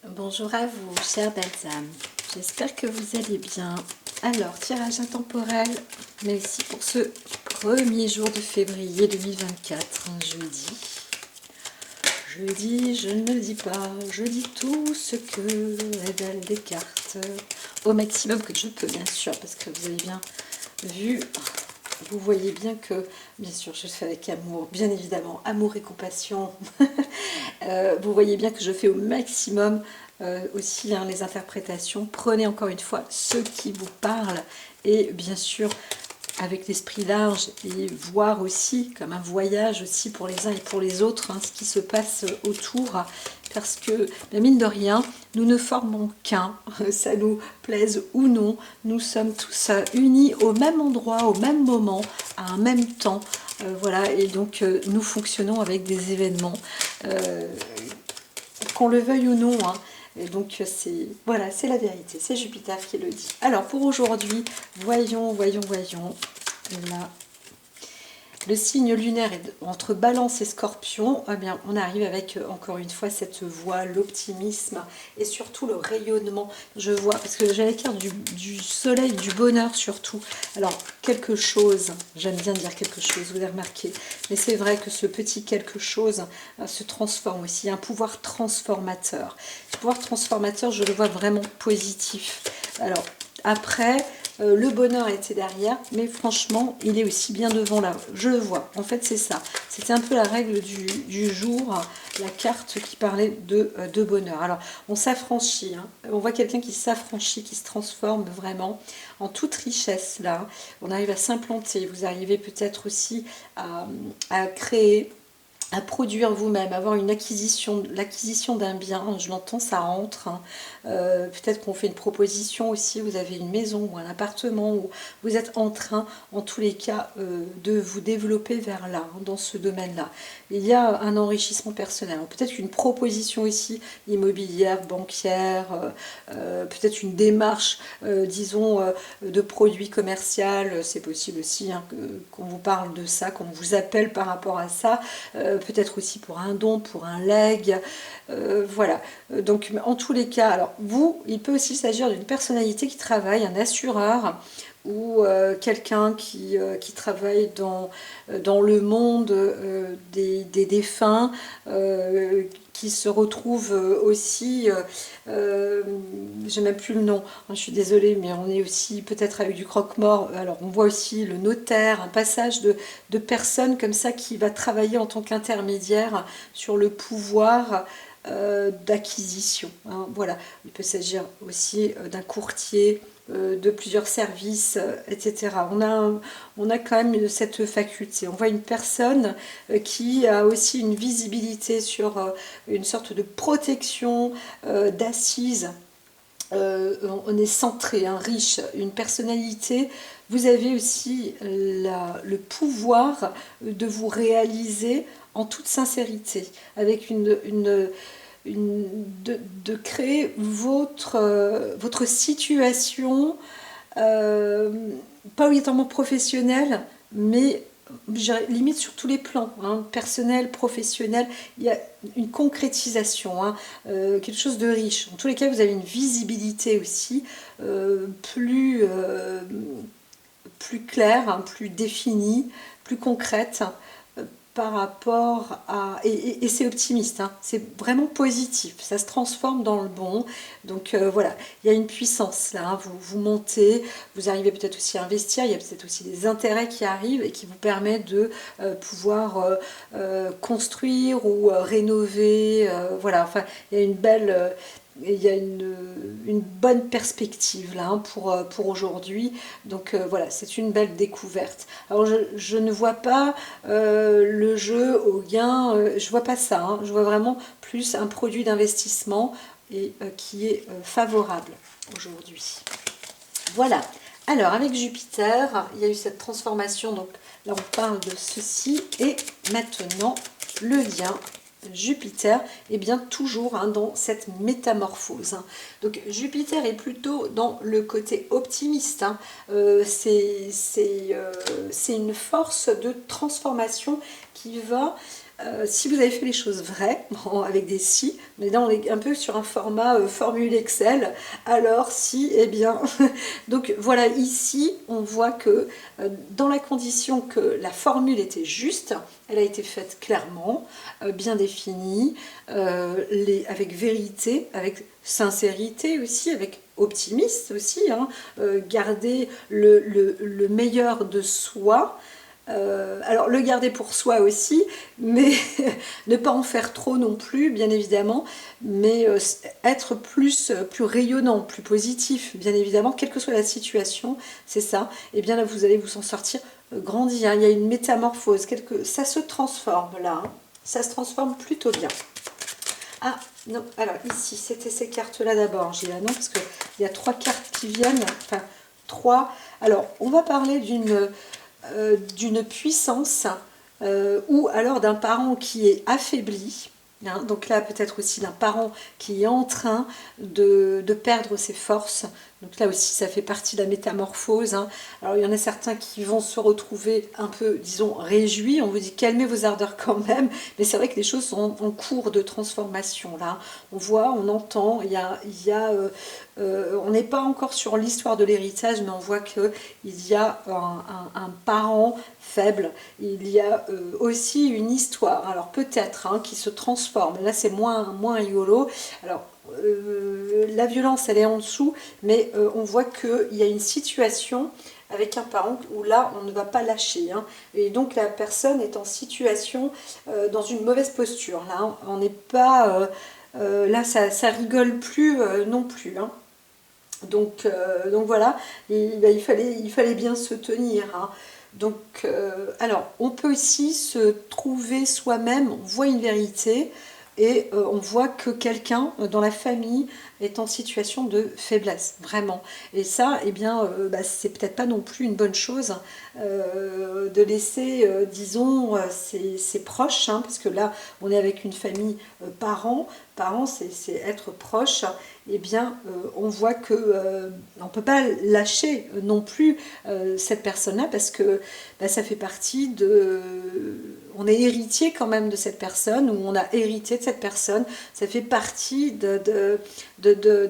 Bonjour à vous, chères belles âmes. J'espère que vous allez bien. Alors, tirage intemporel, mais aussi pour ce premier jour de février 2024, un jeudi. Jeudi, je ne le dis pas, je dis tout ce que révèlent les cartes, au maximum que je peux, bien sûr, parce que vous avez bien vu, vous voyez bien que, bien sûr, je fais avec amour, bien évidemment, amour et compassion. Vous voyez bien que je fais au maximum aussi les interprétations. Prenez encore une fois ce qui vous parle et bien sûr avec l'esprit large et voir aussi comme un voyage aussi pour les uns et pour les autres ce qui se passe autour, parce que mine de rien nous ne formons qu'un, ça nous plaise ou non, nous sommes tous unis au même endroit, au même moment, à un même temps. Voilà, et donc nous fonctionnons avec des événements, qu'on le veuille ou non. Et donc c'est voilà, c'est la vérité, c'est Jupiter qui le dit. Alors pour aujourd'hui, voyons. Là, le signe lunaire est entre Balance et Scorpion. Eh bien, on arrive avec encore une fois cette voix, l'optimisme et surtout le rayonnement. Je vois, parce que j'ai la carte du soleil, du bonheur surtout. Alors, quelque chose, j'aime bien dire quelque chose, vous avez remarqué, mais c'est vrai que ce petit quelque chose se transforme aussi, un pouvoir transformateur. Ce pouvoir transformateur, je le vois vraiment positif. Alors, après, le bonheur était derrière, mais franchement, il est aussi bien devant là. Je le vois. En fait, c'est ça. C'était un peu la règle du jour, la carte qui parlait de bonheur. Alors, on s'affranchit. On voit quelqu'un qui s'affranchit, qui se transforme vraiment en toute richesse là. On arrive à s'implanter. Vous arrivez peut-être aussi à créer, à produire vous-même, avoir une acquisition, l'acquisition d'un bien, je l'entends, ça rentre. Peut-être qu'on fait une proposition aussi, vous avez une maison ou un appartement, où vous êtes en train, en tous les cas, de vous développer vers là, dans ce domaine-là. Il y a un enrichissement personnel, peut-être une proposition aussi immobilière, bancaire, peut-être une démarche, disons, de produits commerciaux, c'est possible aussi qu'on vous parle de ça, qu'on vous appelle par rapport à ça, peut-être aussi pour un don, pour un leg, voilà. Donc en tous les cas, alors vous, il peut aussi s'agir d'une personnalité qui travaille, un assureur, ou quelqu'un qui travaille dans le monde des défunts, qui se retrouve aussi, j'ai même plus le nom, je suis désolée, mais on est aussi peut-être avec du croque-mort. Alors on voit aussi le notaire, un passage de personnes comme ça qui va travailler en tant qu'intermédiaire sur le pouvoir d'acquisition. Voilà, il peut s'agir aussi d'un courtier, de plusieurs services, etc. On a quand même cette faculté. On voit une personne qui a aussi une visibilité sur une sorte de protection, d'assises. On est centré, riche, une personnalité. Vous avez aussi le pouvoir de vous réaliser en toute sincérité, avec de créer votre situation, euh, pas obligatoirement professionnelle, mais limite sur tous les plans, personnel, professionnel, il y a une concrétisation, quelque chose de riche. En tous les cas, vous avez une visibilité aussi plus, plus claire, plus définie, plus concrète, par rapport à... Et c'est optimiste, c'est vraiment positif, ça se transforme dans le bon. Donc voilà, il y a une puissance là, vous montez, vous arrivez peut-être aussi à investir, il y a peut-être aussi des intérêts qui arrivent et qui vous permettent de pouvoir construire ou rénover. Voilà, enfin, il y a une belle... il y a une bonne perspective là pour aujourd'hui. Donc voilà, c'est une belle découverte. Alors je ne vois pas le jeu au gain, je vois pas ça. Je vois vraiment plus un produit d'investissement et qui est favorable aujourd'hui. Voilà. Alors avec Jupiter, il y a eu cette transformation, donc là on parle de ceci, et maintenant le lien Jupiter est bien toujours dans cette métamorphose. Donc Jupiter est plutôt dans le côté optimiste. C'est une force de transformation qui va Si vous avez fait les choses vraies, bon, avec des si, mais là on est un peu sur un format formule Excel, alors si, eh bien, donc voilà, ici on voit que dans la condition que la formule était juste, elle a été faite clairement, bien définie, avec vérité, avec sincérité aussi, avec optimiste aussi, hein, garder le meilleur de soi. Alors le garder pour soi aussi, mais ne pas en faire trop non plus, bien évidemment, mais être plus rayonnant, plus positif, bien évidemment, quelle que soit la situation, c'est ça. Et bien là, vous allez vous en sortir grandi, hein. Il y a une métamorphose, ça se transforme là, hein. Ça se transforme plutôt bien. Ah non, alors ici, c'était ces cartes-là d'abord, j'ai là non, parce qu'il y a 3 cartes qui viennent, enfin 3. Alors, on va parler d'une puissance ou alors d'un parent qui est affaibli. Hein, donc là, peut-être aussi d'un parent qui est en train de perdre ses forces. Donc là aussi, ça fait partie de la métamorphose. Hein. Alors il y en a certains qui vont se retrouver un peu, disons, réjouis. On vous dit calmez vos ardeurs quand même. Mais c'est vrai que les choses sont en cours de transformation. Là, on voit, on entend. On n'est pas encore sur l'histoire de l'héritage, mais on voit qu'il y a un parent faible. Il y a aussi une histoire. Alors peut-être hein, qui se transforme. Là, c'est moins rigolo. Alors la violence, elle est en dessous, mais on voit qu'il y a une situation avec un parent où là, on ne va pas lâcher. Hein. Et donc, la personne est en situation, dans une mauvaise posture. Là, hein. On n'est pas... là, ça rigole plus non plus. Hein. Donc voilà, il fallait bien se tenir. Hein. Donc, alors, on peut aussi se trouver soi-même, on voit une vérité, et on voit que quelqu'un dans la famille est en situation de faiblesse, vraiment. Et ça, eh bien, c'est peut-être pas non plus une bonne chose de laisser, disons, ses proches, hein, parce que là, on est avec une famille parents, c'est être proche, eh bien, on voit que on ne peut pas lâcher non plus cette personne-là parce que ça fait partie de... On est héritier quand même de cette personne, ou on a hérité de cette personne, ça fait partie de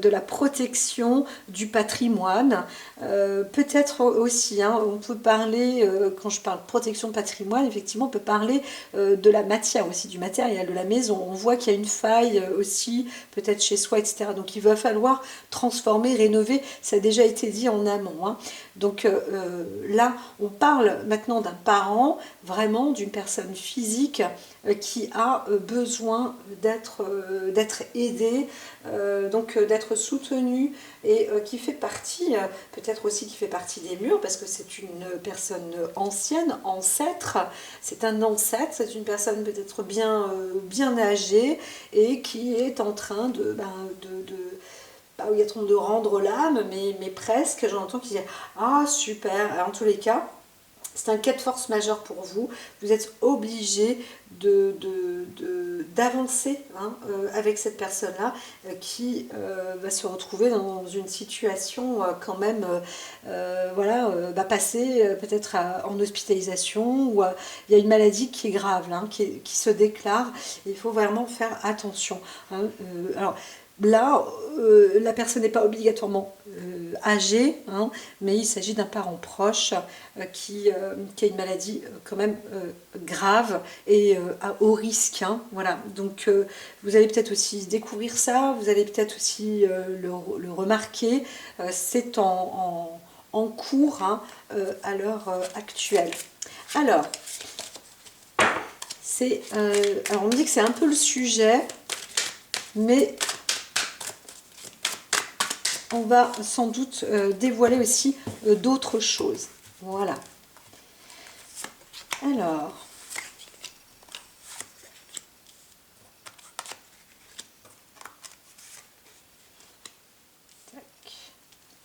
la protection du patrimoine. Peut-être aussi, hein, on peut parler, quand je parle de protection de patrimoine, effectivement, on peut parler de la matière aussi, du matériel, de la maison. On voit qu'il y a une faille aussi, peut-être chez soi, etc. Donc il va falloir transformer, rénover, ça a déjà été dit en amont. Hein. Donc là, on parle maintenant d'un parent, vraiment d'une personne physique qui a besoin d'être aidé, donc d'être soutenu, et qui fait partie, peut-être aussi qui fait partie des murs, parce que c'est une personne ancienne, ancêtre, c'est un ancêtre, c'est une personne peut-être bien âgée, et qui est en train il y a trop de rendre l'âme, mais presque, j'entends qu'il dit ah super, alors, en tous les cas, c'est un cas de force majeure pour vous. Vous êtes obligé d'avancer hein, avec cette personne-là qui va se retrouver dans une situation quand même, va passer peut-être en hospitalisation, ou il y a une maladie qui est grave, là, hein, qui se déclare. Il faut vraiment faire attention. Hein, alors, là, la personne n'est pas obligatoirement âgée, hein, mais il s'agit d'un parent proche qui a une maladie quand même grave et à haut risque. Hein, voilà. Donc vous allez peut-être aussi découvrir ça, vous allez peut-être aussi le remarquer. C'est en cours hein, à l'heure actuelle. Alors, alors, on me dit que c'est un peu le sujet, mais on va sans doute dévoiler aussi d'autres choses. Voilà. Alors,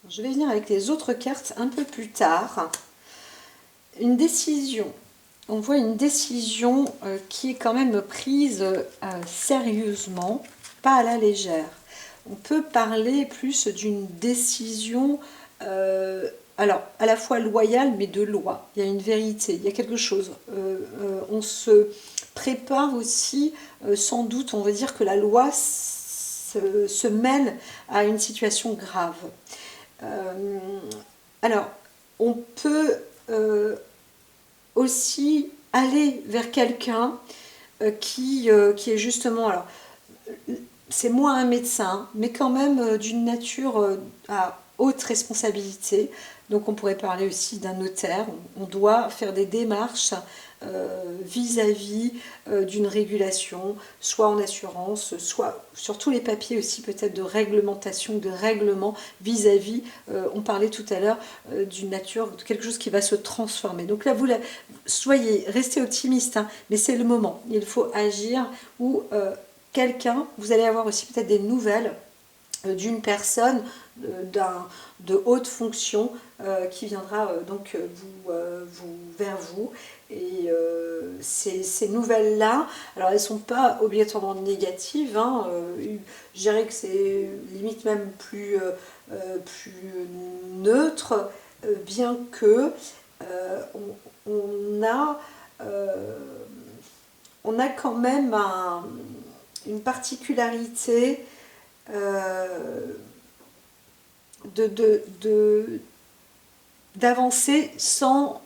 je vais venir avec les autres cartes un peu plus tard. Une décision. On voit une décision qui est quand même prise sérieusement, pas à la légère. On peut parler plus d'une décision, alors à la fois loyale, mais de loi. Il y a une vérité, il y a quelque chose. prépare aussi, sans doute, on va dire que la loi se mêle à une situation grave. Alors, on peut aussi aller vers quelqu'un qui est justement, alors c'est moins un médecin, mais quand même d'une nature à haute responsabilité. Donc on pourrait parler aussi d'un notaire. On doit faire des démarches vis-à-vis d'une régulation, soit en assurance, soit sur tous les papiers aussi peut-être de réglementation, de règlement vis-à-vis, on parlait tout à l'heure d'une nature, de quelque chose qui va se transformer. Donc là, soyez, restez optimiste, hein, mais c'est le moment. Il faut agir ou quelqu'un, vous allez avoir aussi peut-être des nouvelles d'une personne de haute fonction qui viendra donc vers vous. Et ces nouvelles-là, alors elles ne sont pas obligatoirement négatives, hein, je dirais que c'est limite même plus neutre, bien que on a quand même une particularité d'avancer sans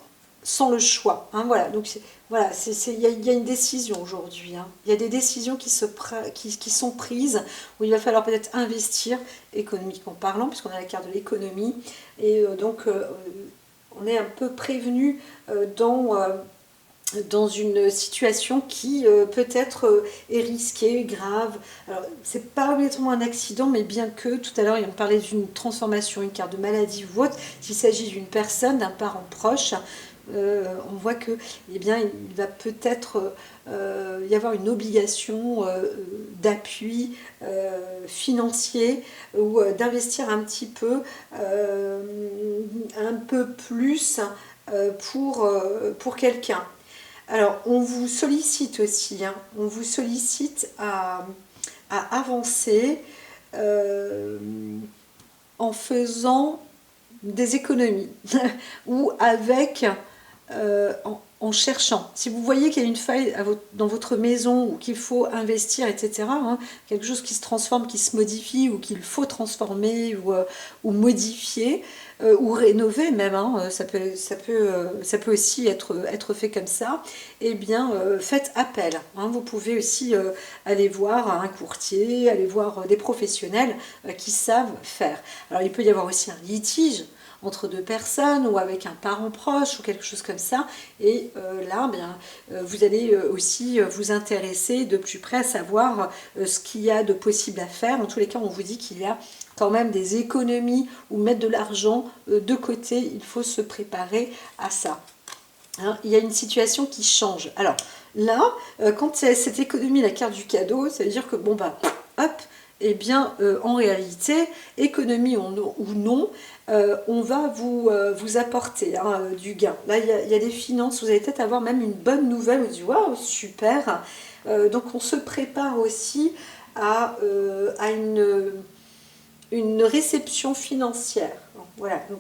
le choix. Hein, voilà, donc voilà, il y a une décision aujourd'hui. Hein. Il y a des décisions qui sont prises où il va falloir peut-être investir, économiquement parlant, puisqu'on a la carte de l'économie. Et donc, on est un peu prévenu dans une situation qui peut-être est risquée, grave. Alors, c'est pas obligatoirement un accident, mais bien que, tout à l'heure, on parlait d'une transformation, une carte de maladie ou autre, s'il s'agit d'une personne, d'un parent proche, on voit que, eh bien, il va peut-être y avoir une obligation d'appui financier ou d'investir un petit peu, un peu plus pour quelqu'un. Alors, on vous sollicite aussi, hein, on vous sollicite à avancer en faisant des économies ou en cherchant. Si vous voyez qu'il y a une faille dans votre maison ou qu'il faut investir, etc., hein, quelque chose qui se transforme, qui se modifie ou qu'il faut transformer ou modifier, ou rénover même, hein, ça peut aussi être fait comme ça, eh bien faites appel. Hein, vous pouvez aussi aller voir un courtier, aller voir des professionnels qui savent faire. Alors il peut y avoir aussi un litige entre deux personnes ou avec un parent proche ou quelque chose comme ça, et là bien, vous allez aussi vous intéresser de plus près à savoir ce qu'il y a de possible à faire. En tous les cas, on vous dit qu'il y a quand même des économies ou mettre de l'argent de côté, il faut se préparer à ça. Hein, il y a une situation qui change. Alors là, quand c'est cette économie, la carte du cadeau, ça veut dire que bon bah hop, eh bien en réalité, économie ou non, on va vous apporter hein, du gain. Là, il y a des finances, vous allez peut-être avoir même une bonne nouvelle, vous dites waouh, super. Donc on se prépare aussi à une réception financière. Voilà, donc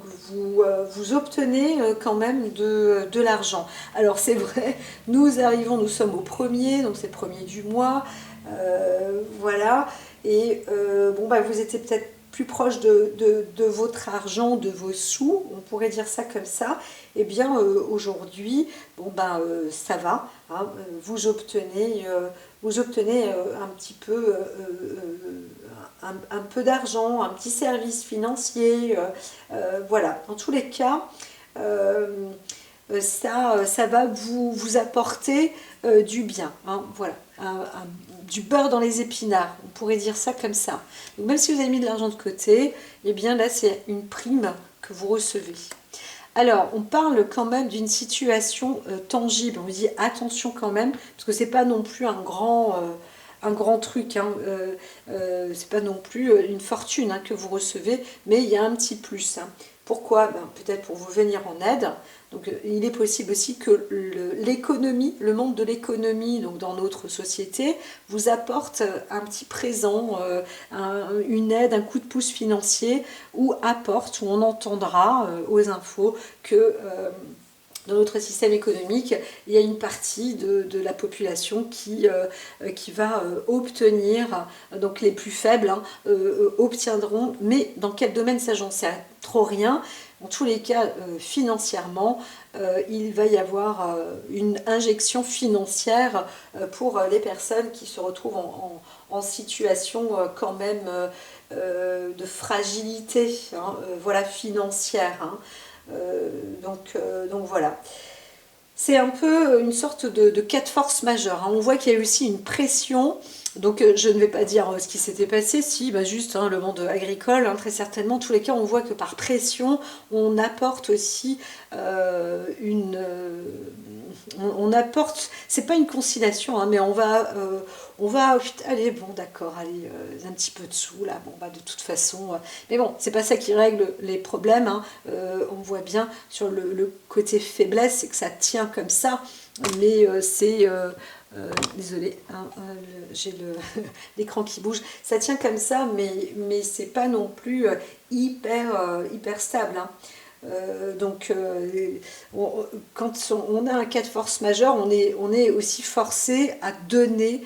vous obtenez quand même de l'argent. Alors c'est vrai, nous sommes au premier, donc c'est le premier du mois, voilà, et bon bah vous étiez peut-être plus proche de votre argent, de vos sous, on pourrait dire ça comme ça. Et bien aujourd'hui, bon ben ça va, hein, vous obtenez un petit peu un peu d'argent, un petit service financier, voilà. Dans tous les cas, ça va vous apporter du bien, hein, voilà, du beurre dans les épinards, on pourrait dire ça comme ça. Donc même si vous avez mis de l'argent de côté, eh bien là c'est une prime que vous recevez. Alors, on parle quand même d'une situation tangible. On vous dit attention quand même, parce que c'est pas non plus un grand truc, hein. C'est pas non plus une fortune hein, que vous recevez, mais il y a un petit plus. Hein. Pourquoi? Peut-être pour vous venir en aide. Donc il est possible aussi que l'économie, le monde de l'économie, donc dans notre société, vous apporte un petit présent, une aide, un coup de pouce financier, ou apporte, ou on entendra aux infos que dans notre système économique, il y a une partie de la population qui va obtenir, donc les plus faibles obtiendront, mais dans quel domaine ça j'en sais trop rien. En tous les cas, financièrement, il va y avoir une injection financière pour les personnes qui se retrouvent en situation quand même de fragilité, voilà, financière. Donc voilà. C'est un peu une sorte de cas de force majeure. On voit qu'il y a eu aussi une pression. Donc je ne vais pas dire ce qui s'était passé, si, juste le monde agricole, très certainement. En tous les cas, on voit que par pression, on apporte aussi on apporte, c'est pas une conciliation, mais on va allez, bon d'accord, allez, un petit peu de sous, là, bon, de toute façon, mais bon, c'est pas ça qui règle les problèmes, on voit bien sur le côté faiblesse, c'est que ça tient comme ça, mais c'est... désolée, j'ai l'écran qui bouge. Ça tient comme ça, mais c'est pas non plus hyper stable. Quand on a un cas de force majeure, on est aussi forcé à donner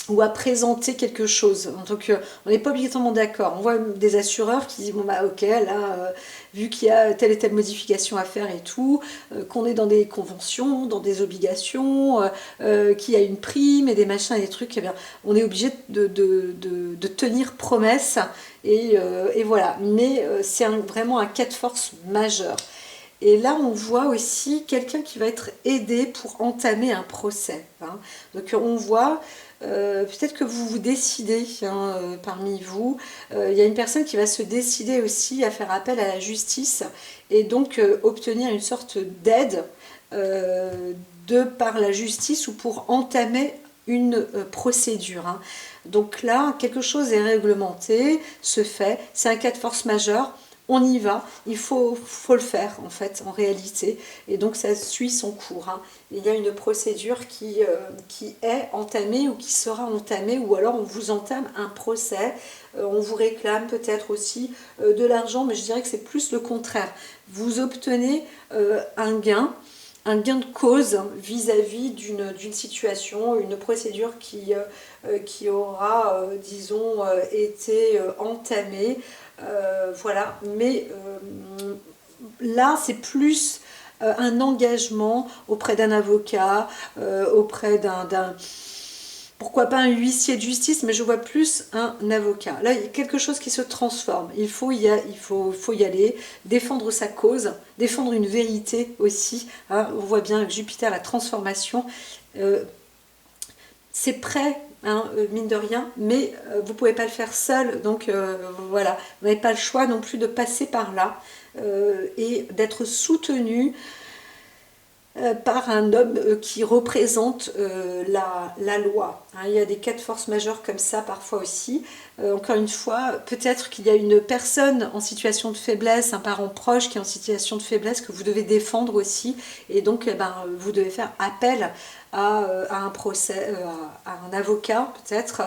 ou à présenter quelque chose. Donc on n'est pas obligatoirement d'accord. On voit des assureurs qui disent bon ok, là vu qu'il y a telle et telle modification à faire et tout, qu'on est dans des conventions, dans des obligations, qu'il y a une prime et des machins et des trucs, eh bien, on est obligé de tenir promesse et voilà. Mais c'est vraiment un cas de force majeur. Et là, on voit aussi quelqu'un qui va être aidé pour entamer un procès. Donc on voit, peut-être que vous vous décidez parmi vous, il y a une personne qui va se décider aussi à faire appel à la justice et donc obtenir une sorte d'aide de par la justice ou pour entamer une procédure. Donc là, quelque chose est réglementé, se fait, c'est un cas de force majeure. On y va, il faut le faire en fait, en réalité, et donc ça suit son cours. Il y a une procédure qui est entamée ou qui sera entamée, ou alors on vous entame un procès, on vous réclame peut-être aussi de l'argent, mais je dirais que c'est plus le contraire. Vous obtenez un gain de cause vis-à-vis d'une situation, une procédure qui aura, disons, été entamée. Voilà, mais là c'est plus un engagement auprès d'un avocat, auprès pourquoi pas un huissier de justice, mais je vois plus un avocat. Là, il y a quelque chose qui se transforme. Il faut y aller, défendre sa cause, défendre une vérité aussi. On voit bien que Jupiter, la transformation, c'est prêt. Mine de rien, mais vous ne pouvez pas le faire seul, donc voilà, vous n'avez pas le choix non plus de passer par là et d'être soutenu par un homme qui représente la loi. Il y a des cas de force majeure comme ça parfois aussi. Encore une fois, peut-être qu'il y a une personne en situation de faiblesse, un parent proche qui est en situation de faiblesse que vous devez défendre aussi, et donc vous devez faire appel à un procès, à un avocat peut-être,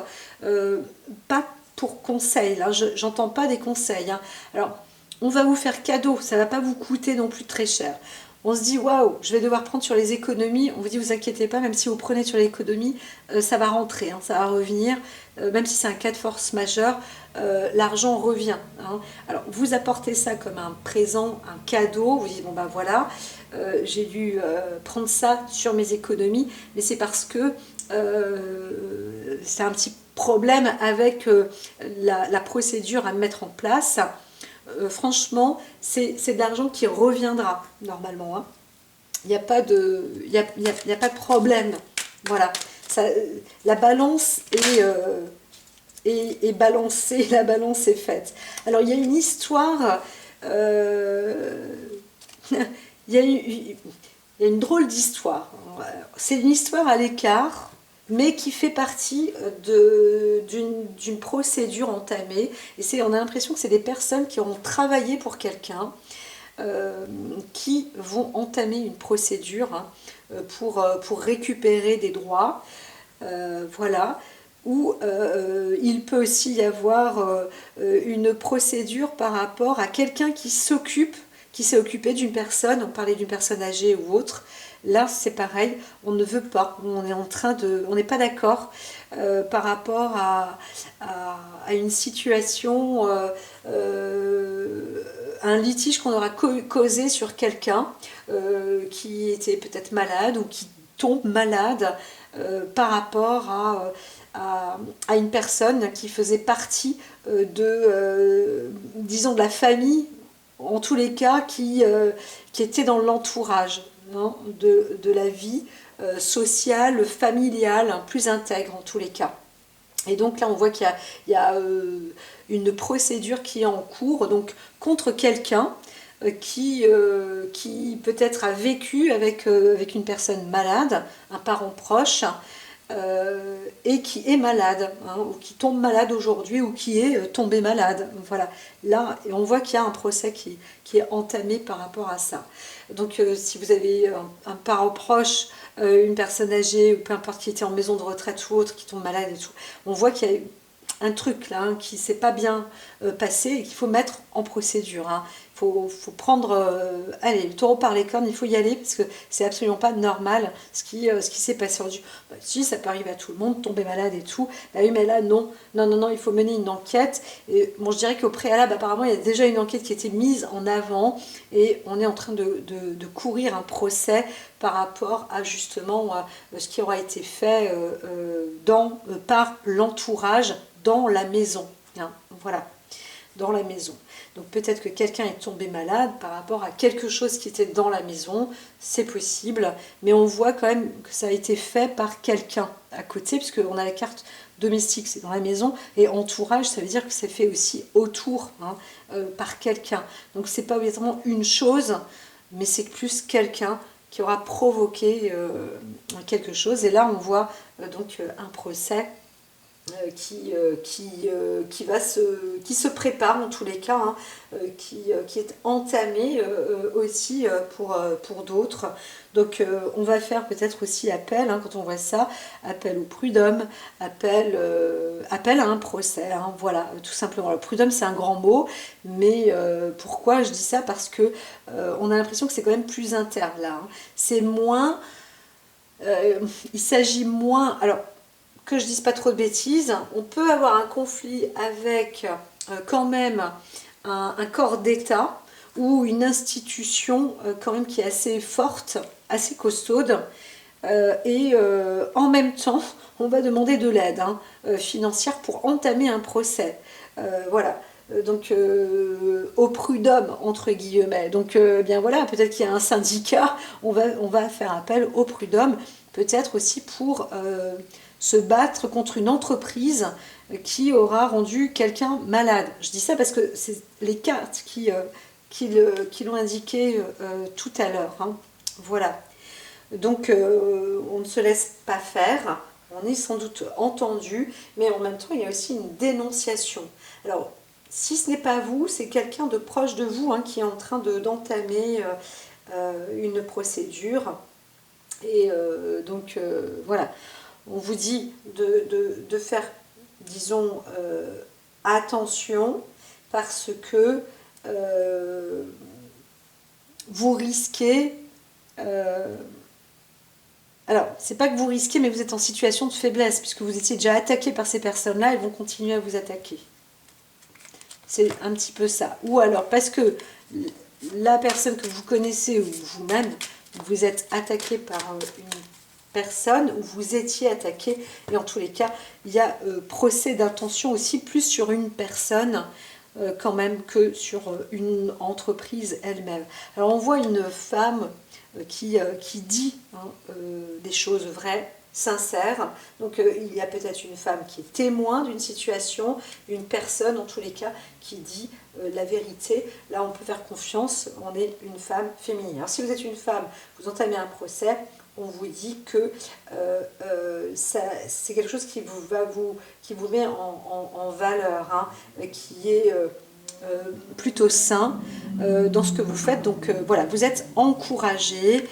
pas pour conseil, là j'entends pas des conseils. Alors on va vous faire cadeau, ça va pas vous coûter non plus très cher. On se dit waouh, je vais devoir prendre sur les économies. On vous dit vous inquiétez pas, même si vous prenez sur l'économie, ça va rentrer, ça va revenir. Même si c'est un cas de force majeure, l'argent revient. Alors vous apportez ça comme un présent, un cadeau. Vous dites bon voilà, j'ai dû prendre ça sur mes économies, mais c'est parce que c'est un petit problème avec la procédure à mettre en place. Franchement, c'est de l'argent qui reviendra normalement. Il n'y a pas de problème. Voilà. Ça, la balance est balancée, la balance est faite. Alors il y a une histoire, il y a une drôle d'histoire. C'est une histoire à l'écart, mais qui fait partie d'une procédure entamée. Et on a l'impression que c'est des personnes qui auront travaillé pour quelqu'un, qui vont entamer une procédure pour récupérer des droits. Voilà. Ou il peut aussi y avoir une procédure par rapport à quelqu'un qui s'occupe, qui s'est occupé d'une personne, on parlait d'une personne âgée ou autre. Là, c'est pareil, on ne veut pas, on est en train de, on n'est pas d'accord par rapport à une situation, un litige qu'on aura causé sur quelqu'un qui était peut-être malade ou qui tombe malade par rapport à une personne qui faisait partie disons, de la famille, en tous les cas, qui était dans l'entourage, hein, de la vie sociale, familiale, plus intègre en tous les cas. Et donc là, on voit qu'il y a une procédure qui est en cours, donc contre quelqu'un qui peut-être a vécu avec une personne malade, un parent proche, et qui est malade, hein, ou qui tombe malade aujourd'hui, ou qui est tombé malade. Voilà. Là, on voit qu'il y a un procès qui est entamé par rapport à ça. Donc, si vous avez un parent proche, une personne âgée, ou peu importe, qui était en maison de retraite ou autre, qui tombe malade et tout, on voit qu'il y a un truc là, hein, qui ne s'est pas bien passé et qu'il faut mettre en procédure. Hein. Faut prendre, allez, le taureau par les cornes, il faut y aller parce que c'est absolument pas normal ce qui s'est passé aujourd'hui. Bah, si, ça peut arriver à tout le monde, tomber malade et tout. Bah oui, mais là, non, il faut mener une enquête. Et bon, je dirais qu'au préalable, apparemment, il y a déjà une enquête qui a été mise en avant et on est en train de courir un procès par rapport à justement ce qui aura été fait par l'entourage dans la maison. Hein, voilà, dans la maison. Donc peut-être que quelqu'un est tombé malade par rapport à quelque chose qui était dans la maison, c'est possible, mais on voit quand même que ça a été fait par quelqu'un à côté, puisqu'on a la carte domestique, c'est dans la maison, et entourage, ça veut dire que c'est fait aussi autour, hein, par quelqu'un. Donc c'est pas vraiment une chose, mais c'est plus quelqu'un qui aura provoqué quelque chose, et là on voit donc un procès qui se prépare en tous les cas, hein, qui est entamé aussi pour d'autres. Donc on va faire peut-être aussi appel, hein, quand on voit ça, appel au prud'homme, appel à un procès, hein, voilà, tout simplement. Le prud'homme, c'est un grand mot, mais pourquoi je dis ça? Parce que on a l'impression que c'est quand même plus interne là, hein. C'est moins, il s'agit moins, alors que je dise pas trop de bêtises, on peut avoir un conflit avec quand même un corps d'État ou une institution quand même qui est assez forte, assez costaude, et en même temps, on va demander de l'aide, hein, financière pour entamer un procès. Voilà. Donc au prud'homme entre guillemets. Donc bien voilà, peut-être qu'il y a un syndicat, on va faire appel au prud'homme, peut-être aussi pour se battre contre une entreprise qui aura rendu quelqu'un malade. Je dis ça parce que c'est les cartes qui l'ont indiqué tout à l'heure, hein. Voilà. Donc on ne se laisse pas faire, on est sans doute entendu, mais en même temps il y a aussi une dénonciation. Alors si ce n'est pas vous, c'est quelqu'un de proche de vous, hein, qui est en train d'entamer une procédure. Et donc voilà, on vous dit de faire, disons, attention parce que vous risquez... alors, c'est pas que vous risquez, mais vous êtes en situation de faiblesse, puisque vous étiez déjà attaqué par ces personnes-là, elles vont continuer à vous attaquer. C'est un petit peu ça. Ou alors, parce que la personne que vous connaissez, ou vous-même, vous êtes attaqué par une personne, ou vous étiez attaqué, et en tous les cas, il y a procès d'intention aussi, plus sur une personne, quand même, que sur une entreprise elle-même. Alors, on voit une femme qui dit, hein, des choses vraies, sincères. Donc il y a peut-être une femme qui est témoin d'une situation, une personne en tous les cas qui dit la vérité. Là on peut faire confiance, on est une femme féminine. Alors si vous êtes une femme, vous entamez un procès, on vous dit que c'est quelque chose qui vous met en valeur, hein, qui est plutôt sain dans ce que vous faites. Donc voilà, vous êtes encouragé.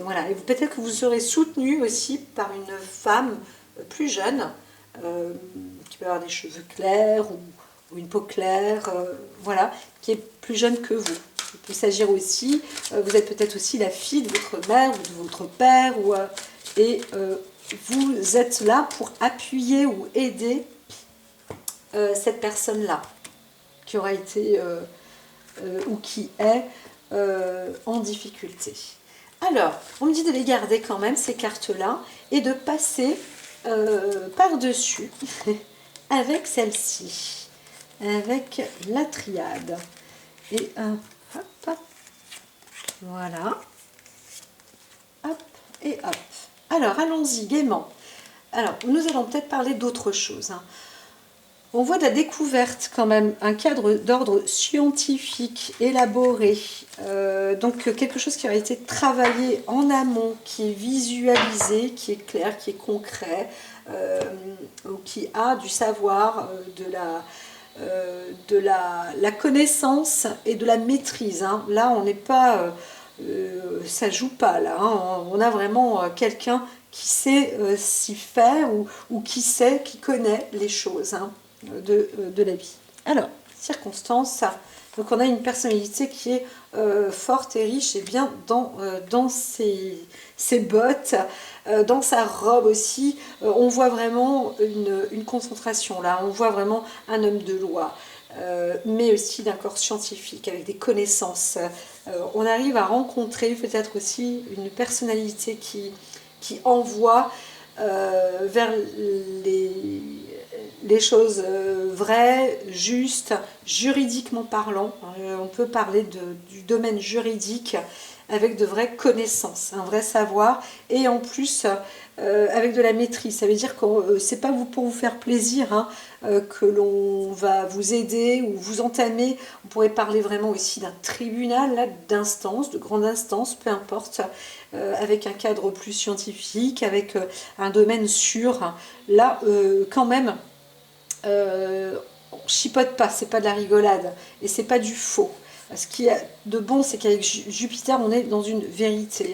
Voilà, et peut-être que vous serez soutenu aussi par une femme plus jeune, qui peut avoir des cheveux clairs ou une peau claire, voilà, qui est plus jeune que vous. Il peut s'agir aussi, vous êtes peut-être aussi la fille de votre mère ou de votre père, et vous êtes là pour appuyer ou aider cette personne-là, qui aura été ou qui est en difficulté. Alors, on me dit de les garder quand même, ces cartes-là, et de passer par-dessus avec celle-ci, avec la triade. Et hop, voilà, hop et hop. Alors, allons-y gaiement. Alors, nous allons peut-être parler d'autre chose. On voit de la découverte quand même, un cadre d'ordre scientifique élaboré, donc quelque chose qui a été travaillé en amont, qui est visualisé, qui est clair, qui est concret, qui a du savoir, de la connaissance et de la maîtrise. Là, on n'est pas, ça joue pas là. On a vraiment quelqu'un qui sait s'y faire ou qui sait, qui connaît les choses. De la vie. Alors, circonstances, donc on a une personnalité qui est forte et riche et bien dans ses bottes, dans sa robe aussi, on voit vraiment une concentration là, on voit vraiment un homme de loi, mais aussi d'un corps scientifique avec des connaissances. On arrive à rencontrer peut-être aussi une personnalité qui envoie vers les choses vraies, justes, juridiquement parlant. On peut parler du domaine juridique avec de vraies connaissances, un vrai savoir, et en plus avec de la maîtrise. Ça veut dire que c'est pas pour vous faire plaisir que l'on va vous aider ou vous entamer. On pourrait parler vraiment aussi d'un tribunal, d'instance, de grande instance, peu importe, avec un cadre plus scientifique, avec un domaine sûr. Là, quand même, on chipote pas, c'est pas de la rigolade et c'est pas du faux. Ce qui est de bon, c'est qu'avec Jupiter, on est dans une vérité.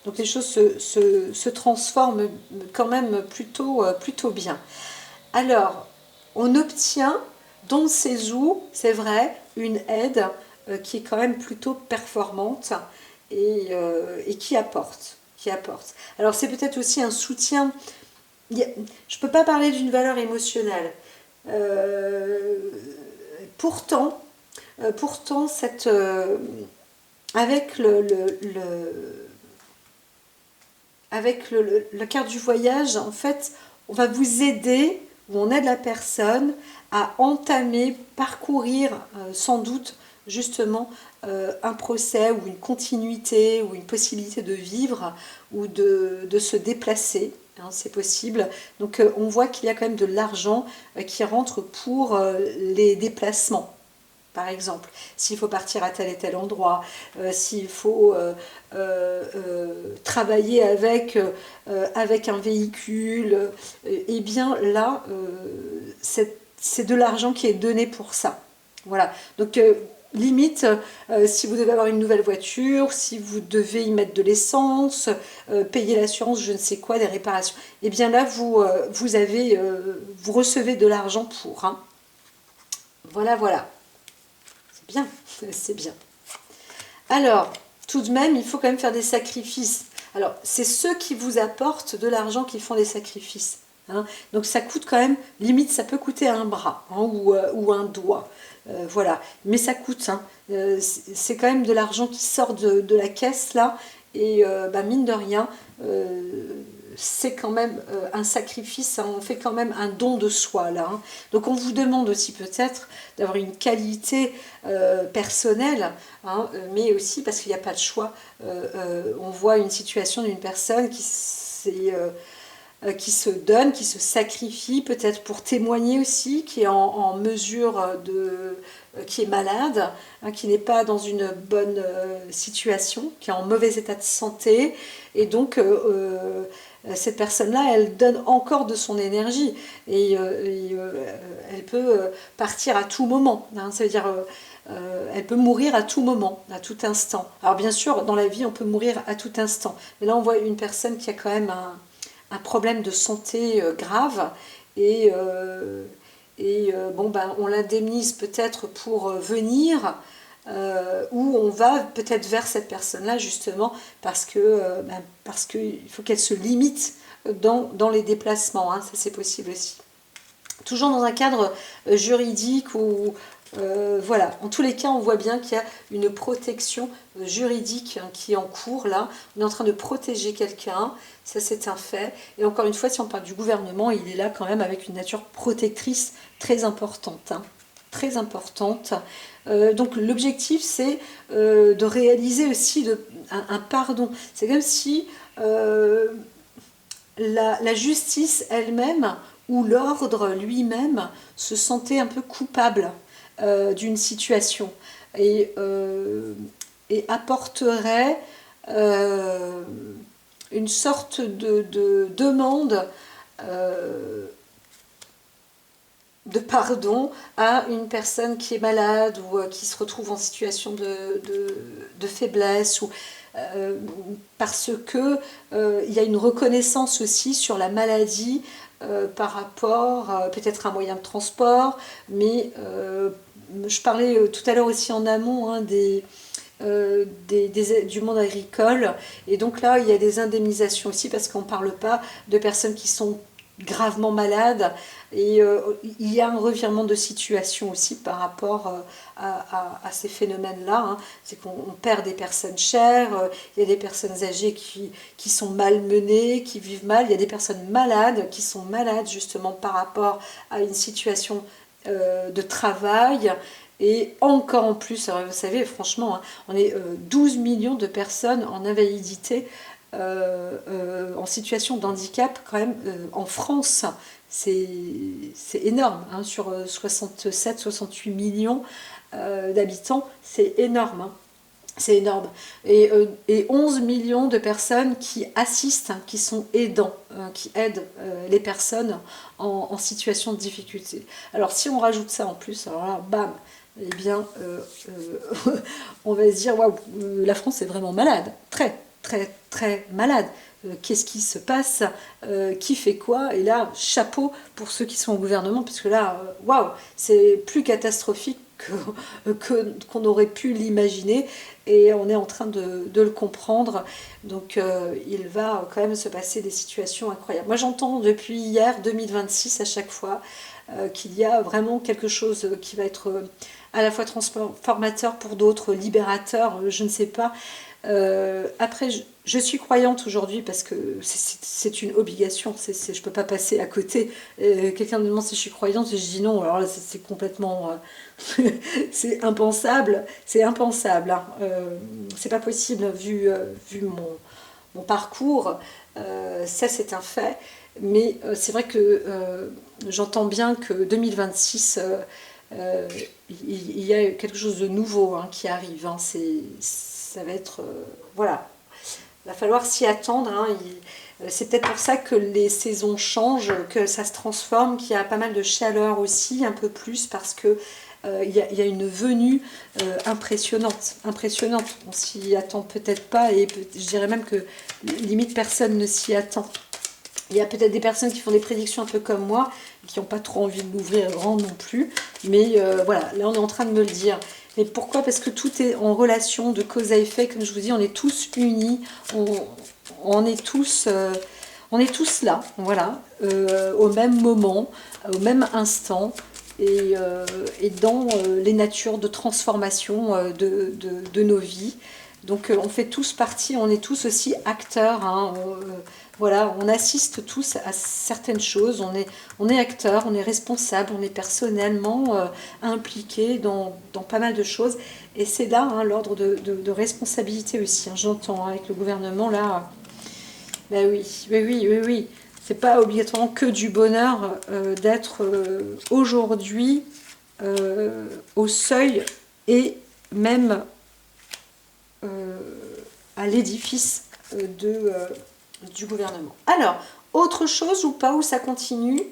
Donc les choses se transforment quand même plutôt bien. Alors, on obtient dans ces eaux, c'est vrai, une aide qui est quand même plutôt performante et qui apporte. Alors c'est peut-être aussi un soutien. Je ne peux pas parler d'une valeur émotionnelle. Pourtant, avec la carte du voyage, en fait, on va vous aider, ou on aide la personne à entamer, parcourir sans doute justement un procès ou une continuité ou une possibilité de vivre ou de se déplacer. C'est possible. Donc on voit qu'il y a quand même de l'argent qui rentre pour les déplacements. Par exemple, s'il faut partir à tel et tel endroit, s'il faut travailler avec un véhicule, et bien là, c'est de l'argent qui est donné pour ça. Voilà. Donc, limite, si vous devez avoir une nouvelle voiture, si vous devez y mettre de l'essence, payer l'assurance, je ne sais quoi, des réparations, et bien là, vous recevez de l'argent pour. Voilà. Bien, c'est bien. Alors, tout de même, il faut quand même faire des sacrifices. Alors, c'est ceux qui vous apportent de l'argent qui font des sacrifices. Donc, ça coûte quand même, limite, ça peut coûter un bras ou un doigt. Voilà, mais ça coûte. C'est quand même de l'argent qui sort de la caisse, là. Et mine de rien, c'est quand même un sacrifice, on fait quand même un don de soi là. Donc on vous demande aussi peut-être d'avoir une qualité personnelle, mais aussi parce qu'il n'y a pas de choix. On voit une situation d'une personne qui se donne, qui se sacrifie, peut-être pour témoigner aussi, qui est en mesure qui est malade, qui n'est pas dans une bonne situation, qui est en mauvais état de santé, et donc cette personne-là, elle donne encore de son énergie, et elle peut partir à tout moment, ça veut dire elle peut mourir à tout moment, à tout instant. Alors bien sûr, dans la vie, on peut mourir à tout instant, mais là on voit une personne qui a quand même un problème de santé grave, et on l'indemnise peut-être pour venir où on va peut-être vers cette personne-là justement parce qu'il faut qu'elle se limite dans les déplacements, hein, ça c'est possible aussi. Toujours dans un cadre juridique ou voilà, en tous les cas on voit bien qu'il y a une protection juridique qui est en cours là, on est en train de protéger quelqu'un, ça c'est un fait, et encore une fois si on parle du gouvernement, il est là quand même avec une nature protectrice très importante, hein, très importante. Donc l'objectif c'est de réaliser aussi un pardon, c'est comme si la justice elle-même ou l'ordre lui-même se sentait un peu coupable d'une situation et apporterait une sorte de demande de pardon à une personne qui est malade ou qui se retrouve en situation de faiblesse ou parce que il y a une reconnaissance aussi sur la maladie par rapport peut-être à un moyen de transport, mais je parlais tout à l'heure aussi en amont hein, du monde agricole, et donc là il y a des indemnisations aussi parce qu'on ne parle pas de personnes qui sont gravement malades, et il y a un revirement de situation aussi par rapport à ces phénomènes-là, hein. C'est qu'on perd des personnes chères, il y a des personnes âgées qui sont malmenées, qui vivent mal, il y a des personnes malades qui sont malades justement par rapport à une situation de travail. Et encore en plus, alors vous savez, franchement, hein, on est 12 millions de personnes en invalidité, en situation de handicap quand même en France. C'est énorme, hein, sur 67-68 millions d'habitants, c'est énorme. Hein. C'est énorme. Et 11 millions de personnes qui assistent, hein, qui sont aidants, qui aident les personnes en situation de difficulté. Alors si on rajoute ça en plus, alors là, bam, eh bien, on va se dire, waouh, la France est vraiment malade, très, très, très malade. Qu'est-ce qui se passe, qui fait quoi, et là, chapeau pour ceux qui sont au gouvernement, puisque là, waouh, c'est plus catastrophique qu'on aurait pu l'imaginer, et on est en train de le comprendre. Donc il va quand même se passer des situations incroyables. Moi j'entends depuis hier 2026 à chaque fois qu'il y a vraiment quelque chose qui va être à la fois transformateur pour d'autres, libérateur, je ne sais pas. Après, je suis croyante aujourd'hui parce que c'est une obligation, je ne peux pas passer à côté. Quelqu'un me demande si je suis croyante et je dis non, alors là c'est complètement... c'est impensable, hein. C'est pas possible vu mon parcours, ça c'est un fait, mais c'est vrai que j'entends bien que 2026, il y a quelque chose de nouveau hein, qui arrive, hein. Ça va être... voilà, il va falloir s'y attendre, hein. C'est peut-être pour ça que les saisons changent, que ça se transforme, qu'il y a pas mal de chaleur aussi, un peu plus, parce que il y a une venue impressionnante. On s'y attend peut-être pas, et je dirais même que limite personne ne s'y attend. Il y a peut-être des personnes qui font des prédictions un peu comme moi, qui n'ont pas trop envie de l'ouvrir grand non plus, mais voilà, là on est en train de me le dire. Mais pourquoi? Parce que tout est en relation de cause à effet, comme je vous dis, on est tous unis, on est tous là, voilà, au même moment, au même instant, et dans les natures de transformation de nos vies. Donc on fait tous partie, on est tous aussi acteurs, hein, voilà, on assiste tous à certaines choses, on est acteurs, on est responsables, on est personnellement impliqués dans pas mal de choses, et c'est là hein, l'ordre de responsabilité aussi, hein, j'entends hein, avec le gouvernement là, ben oui, c'est pas obligatoirement que du bonheur d'être aujourd'hui au seuil et même à l'édifice du gouvernement. Alors, autre chose ou pas, où ça continue,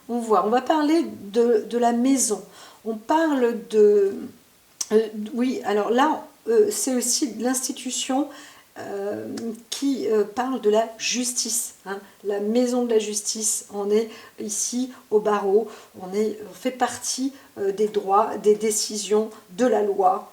on va parler de la maison. On parle de... oui, alors là, c'est aussi l'institution qui parle de la justice, hein, la maison de la justice. On est ici au barreau, on fait partie des droits, des décisions, de la loi,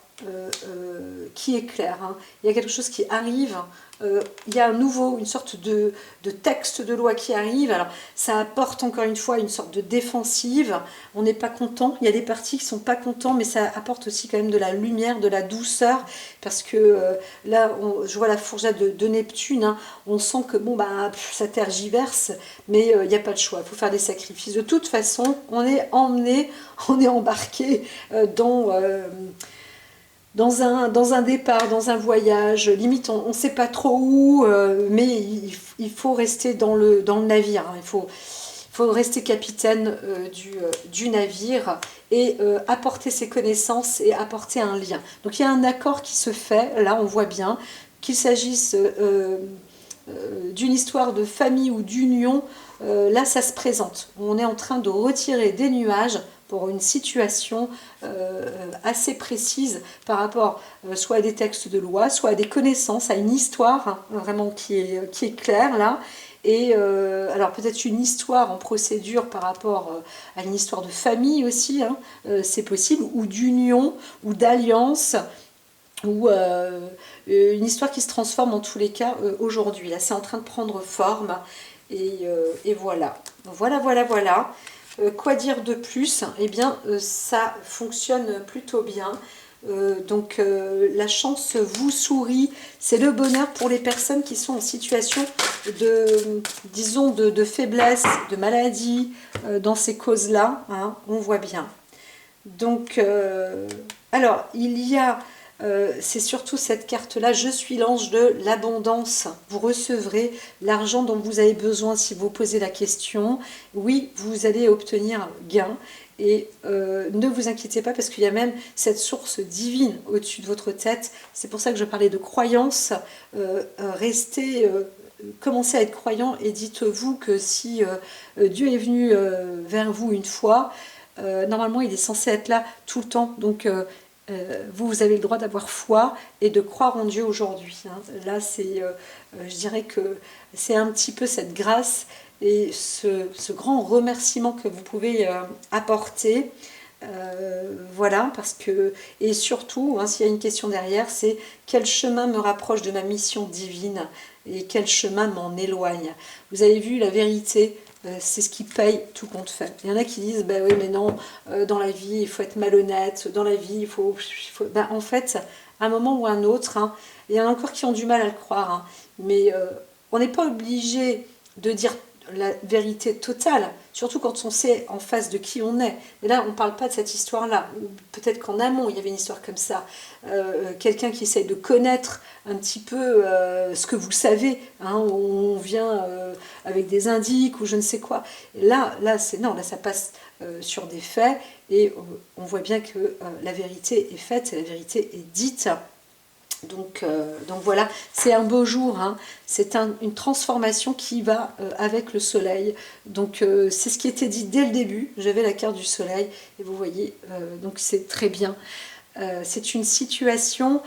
qui est clair, hein. Il y a quelque chose qui arrive, il y a une sorte de texte de loi qui arrive. Alors ça apporte encore une fois une sorte de défensive, on n'est pas content, il y a des partis qui ne sont pas contents, mais ça apporte aussi quand même de la lumière, de la douceur, parce que là, je vois la fourchette de Neptune, hein, on sent que bon, bah, ça tergiverse, mais il n'y a pas de choix, il faut faire des sacrifices. De toute façon, on est emmené, on est embarqué dans un départ, dans un voyage, limite on ne sait pas trop où, mais il faut rester dans le navire, hein. Il faut rester capitaine du navire et apporter ses connaissances et apporter un lien. Donc il y a un accord qui se fait, là on voit bien, qu'il s'agisse d'une histoire de famille ou d'union, là ça se présente. On est en train de retirer des nuages pour une situation assez précise par rapport soit à des textes de loi, soit à des connaissances, à une histoire, hein, vraiment qui est claire là. Et alors peut-être une histoire en procédure par rapport à une histoire de famille aussi, hein, c'est possible, ou d'union, ou d'alliance, ou une histoire qui se transforme en tous les cas aujourd'hui. Là c'est en train de prendre forme, et voilà. Voilà. Quoi dire de plus? Eh bien, ça fonctionne plutôt bien. Donc, la chance vous sourit. C'est le bonheur pour les personnes qui sont en situation disons, de faiblesse, de maladie, dans ces causes-là, hein, on voit bien. Donc, alors, il y a... c'est surtout cette carte-là, je suis l'ange de l'abondance. Vous recevrez l'argent dont vous avez besoin si vous posez la question. Oui, vous allez obtenir gain. Et ne vous inquiétez pas parce qu'il y a même cette source divine au-dessus de votre tête. C'est pour ça que je parlais de croyance. Commencez à être croyant et dites-vous que si Dieu est venu vers vous une fois, normalement il est censé être là tout le temps. Donc vous avez le droit d'avoir foi et de croire en Dieu aujourd'hui, hein. Là, je dirais que c'est un petit peu cette grâce et ce grand remerciement que vous pouvez apporter. Voilà, parce que, et surtout, hein, s'il y a une question derrière, c'est quel chemin me rapproche de ma mission divine et quel chemin m'en éloigne. Vous avez vu, la vérité, c'est ce qui paye tout compte fait. Il y en a qui disent, ben oui, mais non, dans la vie, il faut être malhonnête, dans la vie, il faut... Ben, en fait, à un moment ou à un autre, hein, il y en a encore qui ont du mal à le croire, hein, mais on n'est pas obligé de dire la vérité totale, surtout quand on sait en face de qui on est. Mais là, on ne parle pas de cette histoire-là. Peut-être qu'en amont, il y avait une histoire comme ça. Quelqu'un qui essaye de connaître un petit peu ce que vous savez, hein, on vient avec des indices ou je ne sais quoi. Et là ça passe sur des faits et on voit bien que la vérité est faite, la vérité est dite. Donc voilà, c'est un beau jour, hein. C'est une transformation qui va avec le soleil. Donc c'est ce qui était dit dès le début. J'avais la carte du soleil et vous voyez, donc c'est très bien. C'est une situation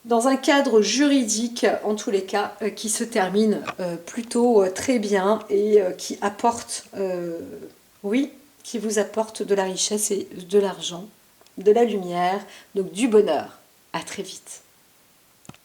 dans un cadre juridique, en tous les cas, qui se termine plutôt très bien et qui apporte, oui, qui vous apporte de la richesse et de l'argent, de la lumière, donc du bonheur. À très vite.